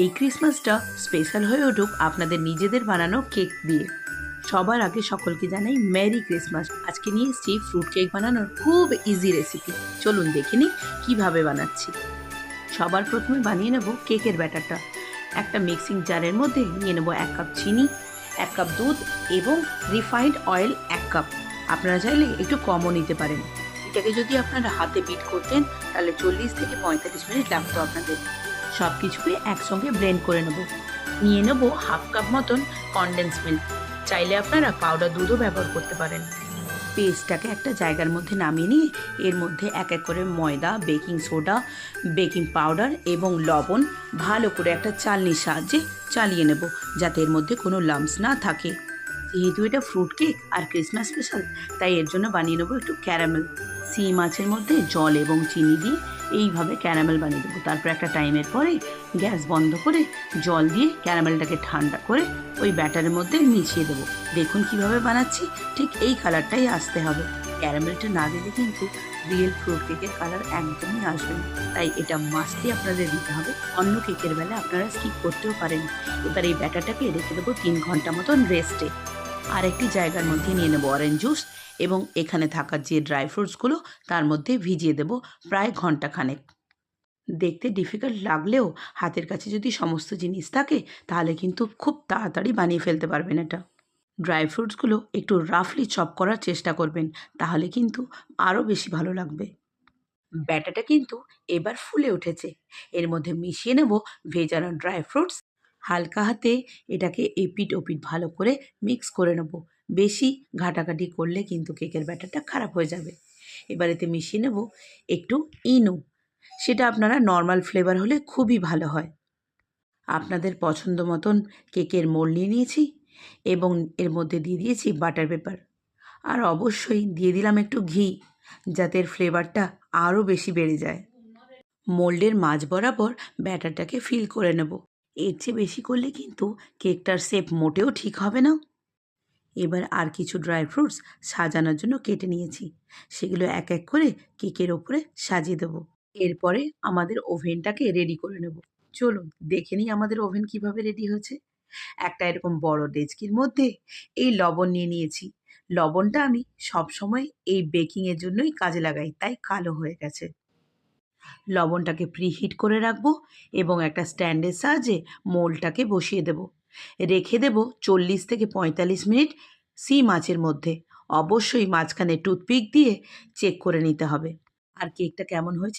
এই ক্রিসমাসটা স্পেশাল হয়ে উঠুক আপনাদের নিজেদের বানানো কেক দিয়ে। সবার আগে সকলকে জানাই মেরি ক্রিসমাস। আজকে নিয়ে এসেছি ফ্রুট কেক বানানোর খুব ইজি রেসিপি। চলুন দেখে নিই কীভাবে বানাচ্ছি। সবার প্রথমে বানিয়ে নেব কেকের ব্যাটারটা। একটা মিক্সিং জারের মধ্যে নিয়ে নেব 1 কাপ চিনি, 1 কাপ দুধ এবং রিফাইন্ড অয়েল 1 কাপ। আপনারা চাইলে একটু কমও নিতে পারেন। এটাকে যদি আপনারা হাতে বিট করতেন তাহলে 40 থেকে 45 মিনিট লাগতো আপনাদের। সব কিছুকে একসঙ্গে ব্লেন্ড করে নেব। নিয়ে নেব 1/2 কাপ মতন কনডেন্স মিল্ক। চাইলে আপনারা পাউডার দুধও ব্যবহার করতে পারেন। পেস্টটাকে একটা জায়গার মধ্যে নামিয়ে নিয়ে এর মধ্যে এক এক করে ময়দা, বেকিং সোডা, বেকিং পাউডার এবং লবণ ভালো করে একটা চালনির সাহায্যে চালিয়ে নেব, যাতে এর মধ্যে কোনো লাম্পস না থাকে। যেহেতু এটা ফ্রুট কেক আর ক্রিসমাস স্পেশাল, তাই এর জন্য বানিয়ে নেবো একটু ক্যারামেল। সি মাছের মধ্যে জল এবং চিনি দিয়ে এইভাবে ক্যারামেল বানিয়ে দেবো। তারপর একটা টাইমের পরে গ্যাস বন্ধ করে জল দিয়ে ক্যারামেলটাকে ঠান্ডা করে ওই ব্যাটারের মধ্যে মিশিয়ে দেবো। দেখুন কিভাবে বানাচ্ছি, ঠিক এই কালারটাই আসতে হবে। ক্যারামেলটা না দিলে কিন্তু রিয়েল ফ্রুট কেকের কালার একদমই আসবে না, তাই এটা মাস্টই আপনাদের দিতে হবে। অন্য কেকের বেলা আপনারা স্কিপ করতেও পারেন। এবার এই ব্যাটারটাকে রেখে দেবো 3 ঘন্টা মতন রেস্টে। আরেকটি জায়গার মধ্যে নিয়ে নেব অরেঞ্জ জুস এবং এখানে থাকা যে ড্রাই ফ্রুটসগুলো তার মধ্যে ভিজিয়ে দেব প্রায় ঘন্টাখানেক। দেখতে ডিফিকাল্ট লাগলেও হাতের কাছে যদি সমস্ত জিনিস থাকে তাহলে কিন্তু খুব তাড়াতাড়ি বানিয়ে ফেলতে পারবেন এটা। ড্রাই ফ্রুটসগুলো একটু রাফলি চপ করার চেষ্টা করবেন, তাহলে কিন্তু আরও বেশি ভালো লাগবে। ব্যাটাটা কিন্তু এবার ফুলে উঠেছে। এর মধ্যে মিশিয়ে নেব ভেজানো ড্রাই ফ্রুটস। হালকা হাতে এটাকে এপিট ওপিট ভালো করে মিক্স করে নেব। বেশি ঘাটাঘাটি করলে কিন্তু কেকের ব্যাটারটা খারাপ হয়ে যাবে। এবার এতে মিশিয়ে নেব একটু ইনো। সেটা আপনারা নর্মাল ফ্লেভার হলে খুবই ভালো হয়। আপনাদের পছন্দ মতন কেকের মোল্ড নিয়ে নিয়েছি এবং এর মধ্যে দিয়ে দিয়েছি বাটার পেপার। আর অবশ্যই দিয়ে দিলাম একটু ঘি, যাতে এর ফ্লেভারটা আরও বেশি বেড়ে যায়। মোল্ডের মাঝ বরাবর ব্যাটারটাকে ফিল করে নেব। এর চেয়ে বেশি করলে কিন্তু কেকটার শেপ মোটেও ঠিক হবে না। এবার আর কিছু ড্রাই ফ্রুটস সাজানোর জন্য কেটে নিয়েছি, সেগুলো এক এক করে কেকের ওপরে সাজিয়ে দেবো। এরপরে আমাদের ওভেনটাকে রেডি করে নেব। চলুন দেখে নিই আমাদের ওভেন কিভাবে রেডি হয়েছে। একটা এরকম বড় ডেচকির মধ্যে এই লবণ নিয়ে নিয়েছি। লবণটা আমি সবসময় এই বেকিংয়ের জন্যই কাজে লাগাই, তাই কালো হয়ে গেছে। লবণটাকে প্রিহিট করে রাখবো এবং একটা স্ট্যান্ডের সাহায্যে মোল্ডটাকে বসিয়ে দেব। রেখে দেব 40 থেকে 45 মিনিট সি মাছের মধ্যে। অবশ্যই মাঝখানে টুথপিক দিয়ে চেক করে নিতে হবে। আর কেকটা কেমন হয়েছে